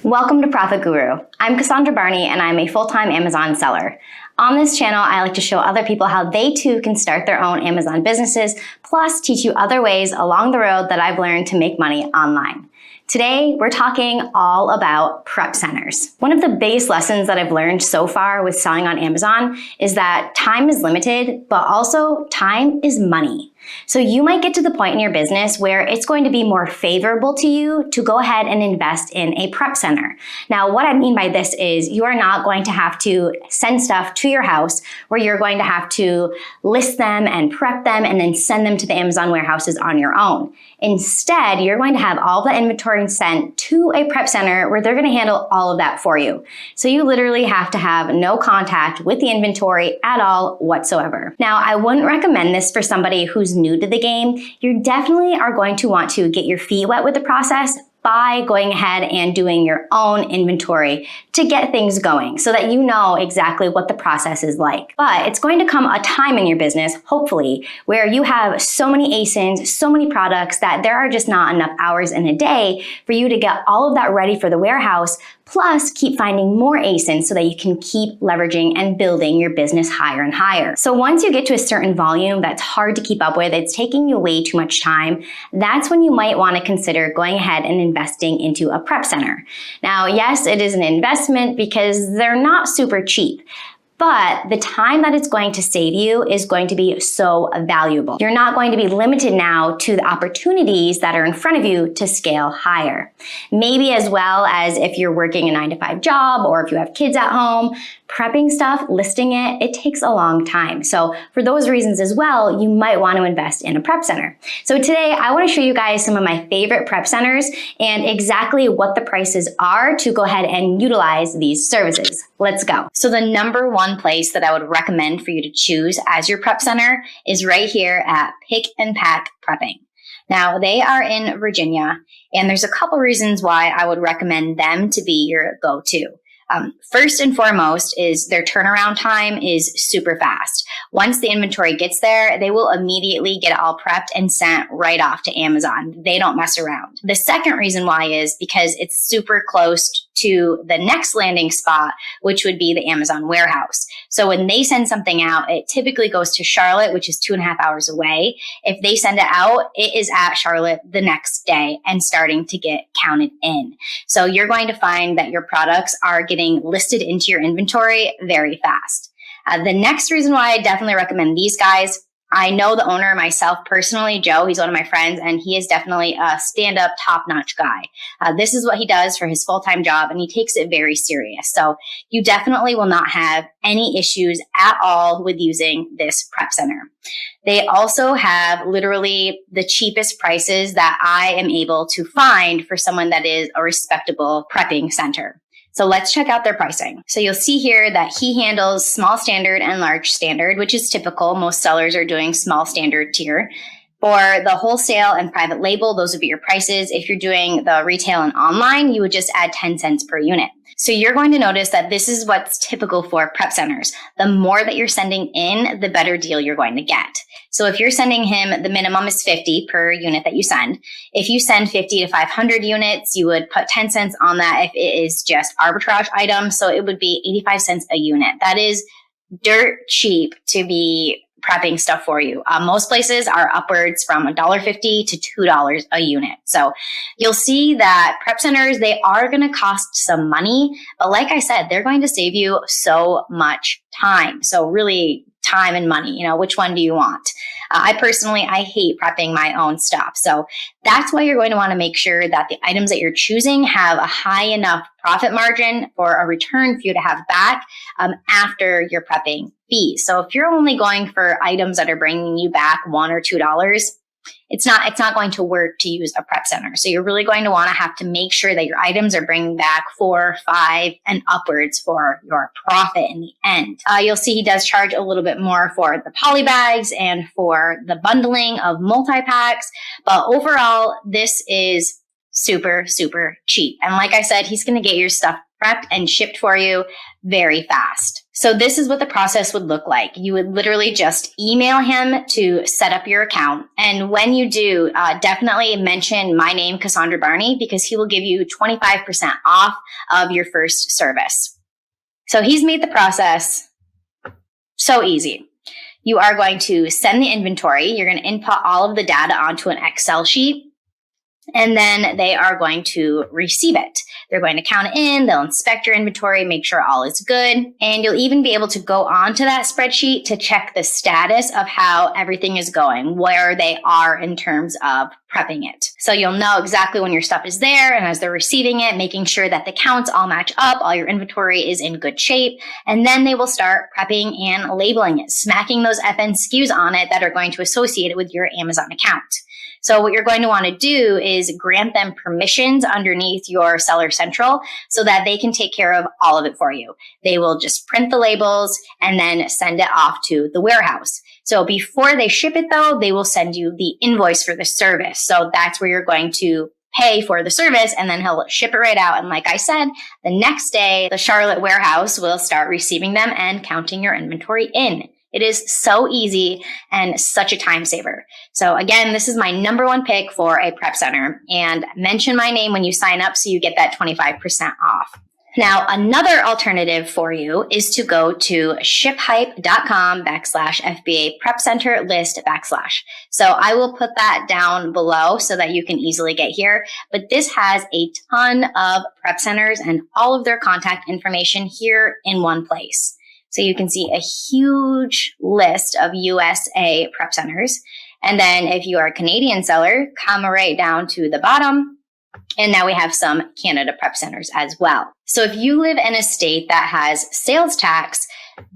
Welcome to Profit Guru. I'm Cassandra Barney and I'm a full-time Amazon seller. On this channel, I like to show other people how they too can start their own Amazon businesses, plus teach you other ways along the road that I've learned to make money online. Today, we're talking all about prep centers. One of the biggest lessons that I've learned so far with selling on Amazon is that time is limited, but also time is money. So you might get to the point in your business where it's going to be more favorable to you to go ahead and invest in a prep center. Now, what I mean by this is you are not going to have to send stuff to your house where you're going to have to list them and prep them and then send them to the Amazon warehouses on your own. Instead, you're going to have all the inventory sent to a prep center where they're going to handle all of that for you. So you literally have to have no contact with the inventory at all whatsoever. Now, I wouldn't recommend this for somebody who's new to the game. You definitely are going to want to get your feet wet with the process by going ahead and doing your own inventory to get things going so that you know exactly what the process is like. But it's going to come a time in your business, hopefully, where you have so many ASINs, so many products that there are just not enough hours in a day for you to get all of that ready for the warehouse, plus keep finding more ASINs so that you can keep leveraging and building your business higher and higher. So once you get to a certain volume that's hard to keep up with, it's taking you way too much time, that's when you might want to consider going ahead and investing into a prep center. Now, yes, it is an investment because they're not super cheap. But the time that it's going to save you is going to be so valuable. You're not going to be limited now to the opportunities that are in front of you to scale higher. Maybe as well as if you're working a 9-to-5 job or if you have kids at home, prepping stuff, listing it, it takes a long time. So for those reasons as well, you might want to invest in a prep center. So today I want to show you guys some of my favorite prep centers and exactly what the prices are to go ahead and utilize these services. Let's go. So the number one place that I would recommend for you to choose as your prep center is right here at Pick and Pack Prepping. Now, they are in Virginia, and there's a couple reasons why I would recommend them to be your go-to. First and foremost is their turnaround time is super fast. Once the inventory gets there, they will immediately get it all prepped and sent right off to Amazon. They don't mess around. The second reason why is because it's super close to the next landing spot, which would be the Amazon warehouse. So when they send something out, it typically goes to Charlotte, which is 2.5 hours away. If they send it out, it is at Charlotte the next day and starting to get counted in. So you're going to find that your products are getting listed into your inventory very fast. The next reason why I definitely recommend these guys, I know the owner myself personally, Joe, he's one of my friends, and he is definitely a stand-up, top-notch guy. This is what he does for his full-time job, and he takes it very serious. So you definitely will not have any issues at all with using this prep center. They also have literally the cheapest prices that I am able to find for someone that is a respectable prepping center. So let's check out their pricing. So you'll see here that he handles small standard and large standard, which is typical. Most sellers are doing small standard tier. For the wholesale and private label, those would be your prices. If you're doing the retail and online, you would just add 10 cents per unit. So you're going to notice that this is what's typical for prep centers. The more that you're sending in, the better deal you're going to get. So if you're sending him, the minimum is 50 per unit that you send. If you send 50 to 500 units, you would put 10 cents on that if it is just arbitrage items. So it would be 85 cents a unit. That is dirt cheap to be prepping stuff for you. Most places are upwards from $1.50 to $2 a unit. So you'll see that prep centers, they are going to cost some money, but like I said, they're going to save you so much time. So really time and money, which one do you want? I hate prepping my own stuff. So that's why you're going to want to make sure that the items that you're choosing have a high enough profit margin for a return for you to have back after your prepping fees. So if you're only going for items that are bringing you back $1 or $2, it's not going to work to use a prep center. So you're really going to want to have to make sure that your items are bringing back 4, 5, and upwards for your profit in the end. You'll see he does charge a little bit more for the poly bags and for the bundling of multi-packs. But overall, this is super, super cheap. And like I said, he's going to get your stuff prepped and shipped for you very fast. So this is what the process would look like. You would literally just email him to set up your account. And when you do, definitely mention my name, Cassandra Barney, because he will give you 25% off of your first service. So he's made the process so easy. You are going to send the inventory. You're going to input all of the data onto an Excel sheet. And then they are going to receive it. They're going to count it in, they'll inspect your inventory, make sure all is good. And you'll even be able to go onto that spreadsheet to check the status of how everything is going, where they are in terms of prepping it. So you'll know exactly when your stuff is there, and as they're receiving it, making sure that the counts all match up, all your inventory is in good shape. And then they will start prepping and labeling it, smacking those FNSKUs on it that are going to associate it with your Amazon account. So what you're going to want to do is grant them permissions underneath your Seller Central so that they can take care of all of it for you. They will just print the labels and then send it off to the warehouse. So before they ship it though, they will send you the invoice for the service. So that's where you're going to pay for the service, and then he'll ship it right out. And like I said, the next day, the Charlotte warehouse will start receiving them and counting your inventory in. It is so easy and such a time saver. So again, this is my #1 pick for a prep center, and mention my name when you sign up so you get that 25% off. Now, another alternative for you is to go to shiphype.com/FBA prep center list /. So I will put that down below so that you can easily get here. But this has a ton of prep centers and all of their contact information here in one place. So you can see a huge list of USA prep centers. And then if you are a Canadian seller, come right down to the bottom. And now we have some Canada prep centers as well. So if you live in a state that has sales tax,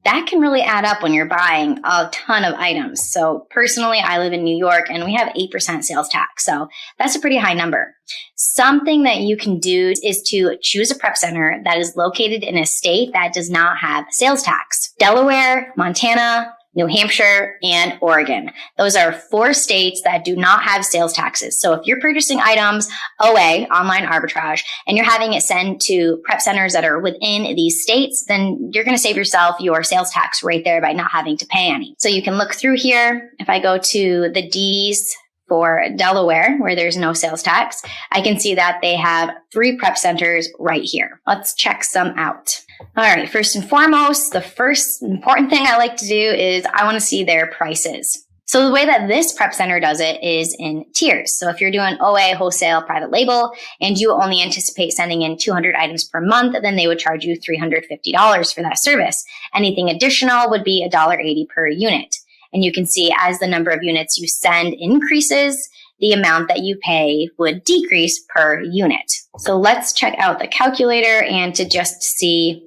that can really add up when you're buying a ton of items. So personally, I live in New York and we have 8% sales tax. So that's a pretty high number. Something that you can do is to choose a prep center that is located in a state that does not have sales tax. Delaware, Montana, New Hampshire, and Oregon. Those are 4 states that do not have sales taxes. So if you're purchasing items, OA, online arbitrage, and you're having it sent to prep centers that are within these states, then you're going to save yourself your sales tax right there by not having to pay any. So you can look through here. If I go to the D's for Delaware, where there's no sales tax, I can see that they have 3 prep centers right here. Let's check some out. All right, first and foremost, the first important thing I like to do is I want to see their prices. So the way that this prep center does it is in tiers. So if you're doing OA, wholesale, private label, and you only anticipate sending in 200 items per month, then they would charge you $350 for that service. Anything additional would be $1.80 per unit. And you can see as the number of units you send increases, the amount that you pay would decrease per unit. So let's check out the calculator and to just see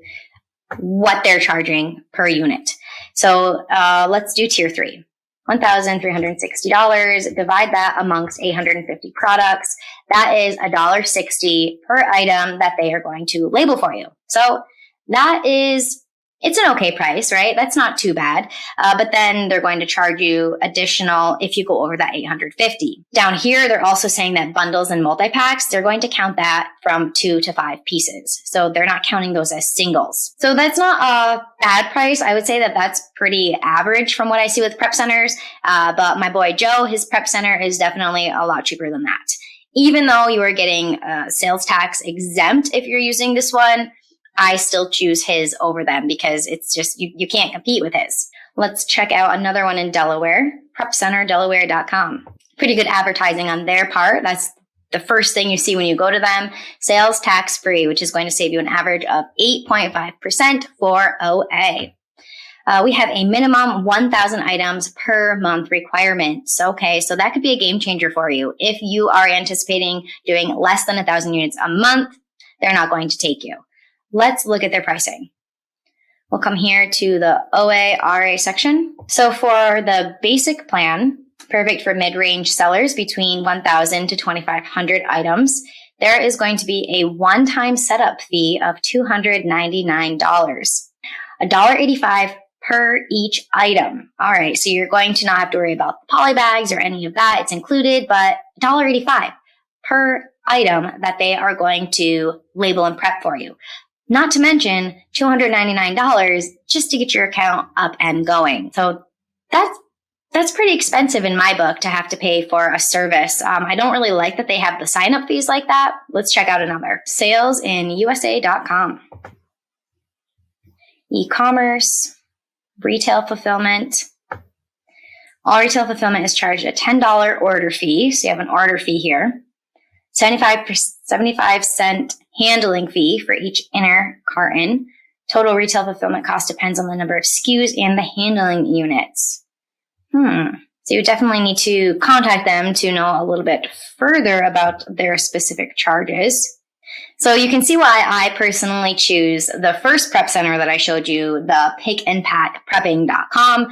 what they're charging per unit. So let's do tier 3. $1,360, divide that amongst 850 products. That is $1.60 per item that they are going to label for you. So that is, it's an okay price, right? That's not too bad. But then they're going to charge you additional if you go over that 850. Down here, they're also saying that bundles and multi-packs, they're going to count that from 2 to 5 pieces. So they're not counting those as singles. So that's not a bad price. I would say that that's pretty average from what I see with prep centers. But my boy Joe, his prep center is definitely a lot cheaper than that. Even though you are getting sales tax exempt if you're using this one, I still choose his over them because it's just, you can't compete with his. Let's check out another one in Delaware, prepcenterdelaware.com. Pretty good advertising on their part. That's the first thing you see when you go to them. Sales tax free, which is going to save you an average of 8.5% for OA. We have a minimum 1,000 items per month requirement. So, okay, so that could be a game changer for you. If you are anticipating doing less than 1,000 units a month, they're not going to take you. Let's look at their pricing. We'll come here to the OA RA section. So for the basic plan, perfect for mid-range sellers between 1,000 to 2,500 items, there is going to be a one-time setup fee of $299. $1.85 per each item. All right, so you're going to not have to worry about the poly bags or any of that. It's included, but $1.85 per item that they are going to label and prep for you. Not to mention $299 just to get your account up and going. So that's pretty expensive in my book to have to pay for a service. I don't really like that they have the sign-up fees like that. Let's check out another. SalesinUSA.com. E-commerce, retail fulfillment. All retail fulfillment is charged a $10 order fee. So you have an order fee here. 75-cent handling fee for each inner carton. Total retail fulfillment cost depends on the number of SKUs and the handling units. So you definitely need to contact them to know a little bit further about their specific charges. So you can see why I personally choose the first prep center that I showed you, the pickandpackprepping.com,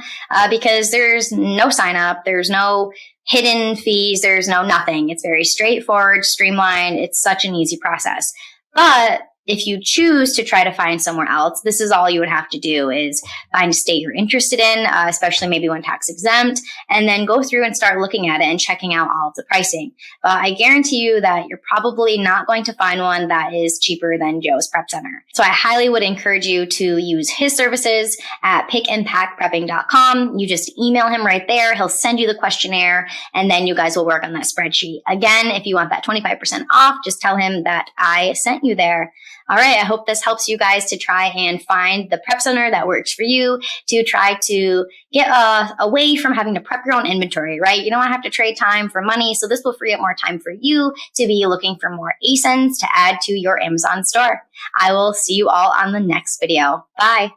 because there's no sign up, there's no hidden fees, there's no nothing. It's very straightforward, streamlined. It's such an easy process. But if you choose to try to find somewhere else, this is all you would have to do is find a state you're interested in, especially maybe one tax exempt, and then go through and start looking at it and checking out all of the pricing. But I guarantee you that you're probably not going to find one that is cheaper than Joe's Prep Center. So I highly would encourage you to use his services at pickandpackprepping.com. You just email him right there. He'll send you the questionnaire, and then you guys will work on that spreadsheet. Again, if you want that 25% off, just tell him that I sent you there. All right, I hope this helps you guys to try and find the prep center that works for you, to try to get away from having to prep your own inventory, right? You don't want to have to trade time for money, so this will free up more time for you to be looking for more ASINs to add to your Amazon store. I will see you all on the next video. Bye.